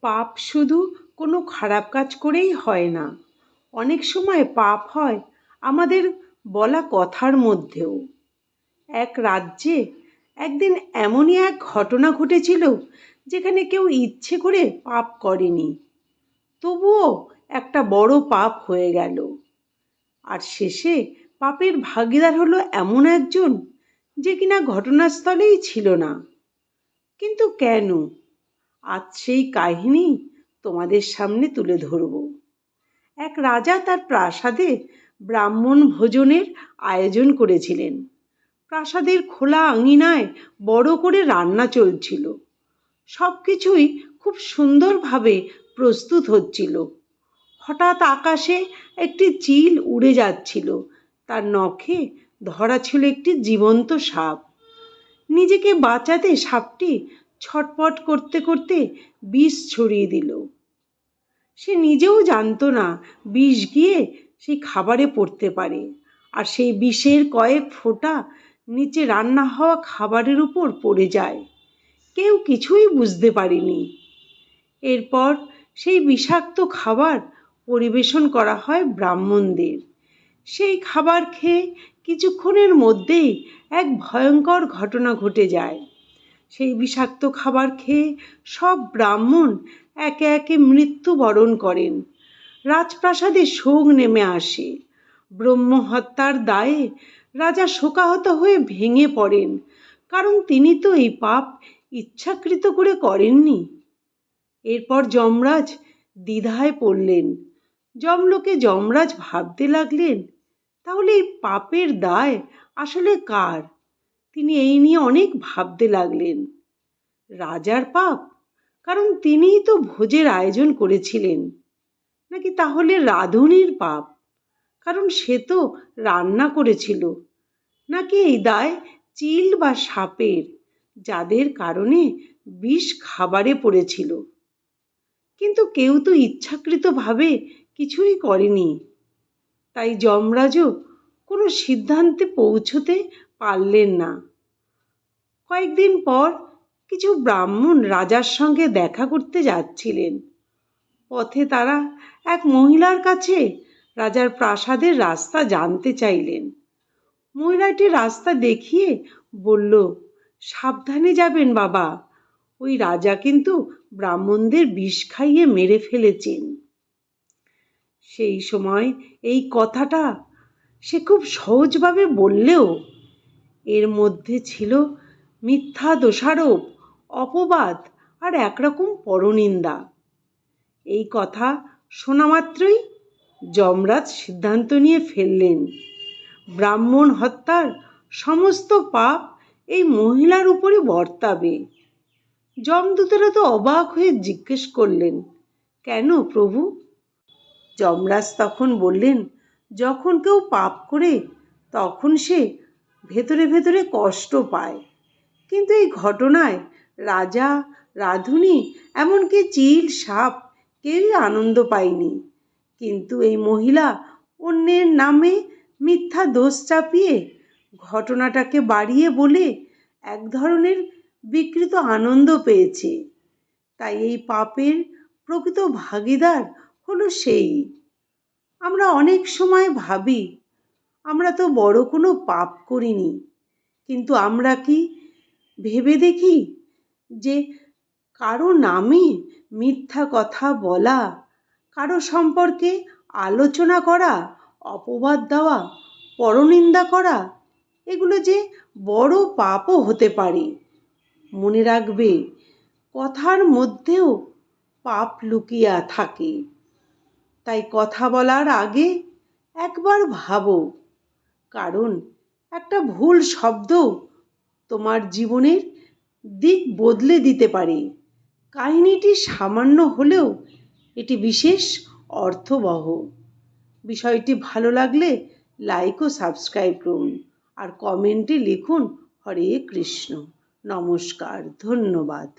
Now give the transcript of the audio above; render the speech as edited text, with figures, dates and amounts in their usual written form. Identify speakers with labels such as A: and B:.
A: পাপ শুধু কোনো খারাপ কাজ করেই হয় না, অনেক সময় পাপ হয় আমাদের বলা কথার মধ্যেও। এক রাজ্যে একদিন এমনই এক ঘটনা ঘটেছিল যেখানে কেউ ইচ্ছে করে পাপ করেনি, তবুও একটা বড় পাপ হয়ে গেল। আর শেষে পাপের ভাগীদার হলো এমন একজন যে কিনা ঘটনাস্থলেই ছিল না। কিন্তু কেন? আজ সেই কাহিনী তোমাদের সামনে তুলে ধরব। এক রাজা তার প্রাসাদে ব্রাহ্মণ ভোজনের আয়োজন করেছিলেন। প্রাসাদের খোলা আঙিনায় বড় করে রান্না চলছিল। সব কিছুই খুব সুন্দরভাবে প্রস্তুত হচ্ছিল। হঠাৎ আকাশে একটি চিল উড়ে যাচ্ছিল, তার নখে ধরা ছিল একটি জীবন্ত সাপ। নিজেকে বাঁচাতে সাপটি ছটপট করতে করতে বিষ ছড়িয়ে দিল। সে নিজেও জানতো না বিষ গিয়ে সেই খাবারে পড়তে পারে, আর সেই বিষের কয়েক ফোঁটা নিচে রান্না হওয়া খাবারের উপর পড়ে যায়। কেউ কিছুই বুঝতে পারেনি। এরপর সেই বিষাক্ত খাবার পরিবেশন করা হয় ব্রাহ্মণদের। সেই খাবার খেয়ে কিছুক্ষণের মধ্যেই এক ভয়ঙ্কর ঘটনা ঘটে যায়। সেই বিষাক্ত খাবার খেয়ে সব ব্রাহ্মণ একে একে মৃত্যুবরণ করেন। রাজপ্রাসাদে শোক নেমে আসে। ব্রহ্ম হত্যার দায়ে রাজা শোকাহত হয়ে ভেঙে পড়েন, কারণ তিনি তো এই পাপ ইচ্ছাকৃত করে করেননি। এরপর যমরাজ দ্বিধায় পড়লেন। যমলোকে যমরাজ ভাবতে লাগলেন, তাহলে এই পাপের দায় আসলে কার? তিনি এই নিয়ে অনেক ভাবতে লাগলেন। রাজার পাপ, কারণ তিনিই তো ভোজের আয়োজন করেছিলেন, নাকি তাহলে রাঁধুনির পাপ, কারণ সে তো রান্না করেছিল, নাকি এই দায় চিল বা সাপের, যাদের কারণে বিষ খাবারে পড়েছিল? কিন্তু কেউ তো ইচ্ছাকৃতভাবে কিছুই করেনি। তাই যমরাজও কোনো সিদ্ধান্তে পৌঁছতে পারলেন না। কয়েকদিন পর কিছু ব্রাহ্মণ রাজার সঙ্গে দেখা করতে যাচ্ছিলেন। পথে তারা এক মহিলার কাছে রাজার প্রাসাদের রাস্তা জানতে চাইলেন। মহিলাটি রাস্তা দেখিয়ে বলল, সাবধানে যাবেন বাবা, ওই রাজা কিন্তু ব্রাহ্মণদের বিষ খাইয়ে মেরে ফেলেছেন। সেই সময় এই কথাটা সে খুব সহজভাবে বললেও এর মধ্যে ছিল মিথ্যা দোষারোপ, অপবাদ আর একরকম পরনিন্দা। এই কথা শোনা মাত্রই যমরাজ সিদ্ধান্ত নিয়ে ফেললেন, ব্রাহ্মণ হত্যার সমস্ত পাপ এই মহিলার উপরে বর্তাবে। যমদূতেরা তো অবাক হয়ে জিজ্ঞেস করলেন, কেন প্রভু? যমরাজ তখন বললেন, যখন কেউ পাপ করে তখন সে ভেতরে ভেতরে কষ্ট পায়, কিন্তু এই ঘটনায় রাজা, রাঁধুনি, এমনকি চিল সাপ কেউই আনন্দ পায়নি। কিন্তু এই মহিলা অন্যের নামে মিথ্যা দোষ চাপিয়ে ঘটনাটাকে বাড়িয়ে বলে এক ধরনের বিকৃত আনন্দ পেয়েছে। তাই এই পাপের প্রকৃত ভাগীদার হলো সেই। আমরা অনেক সময় ভাবি আমরা তো বড় কোনো পাপ করিনি, কিন্তু আমরা কি ভেবে দেখি যে কারো নামে মিথ্যা কথা বলা, কারো সম্পর্কে আলোচনা করা, অপবাদ দেওয়া, পরনিন্দা করা, এগুলো যে বড় পাপও হতে পারে। মনে রাখবে, কথার মধ্যেও পাপ লুকিয়ে থাকে। তাই কথা বলার আগে একবার ভাবো, কারণ একটা ভুল শব্দ তোমার জীবনের দিক বদলে দিতে পারে। কাহিনীটি সামান্য হলেও এটি বিশেষ অর্থবহ। বিষয়টি ভালো লাগলে লাইক ও সাবস্ক্রাইব করুন, আর কমেন্টে লিখুন হরে কৃষ্ণ। নমস্কার, ধন্যবাদ।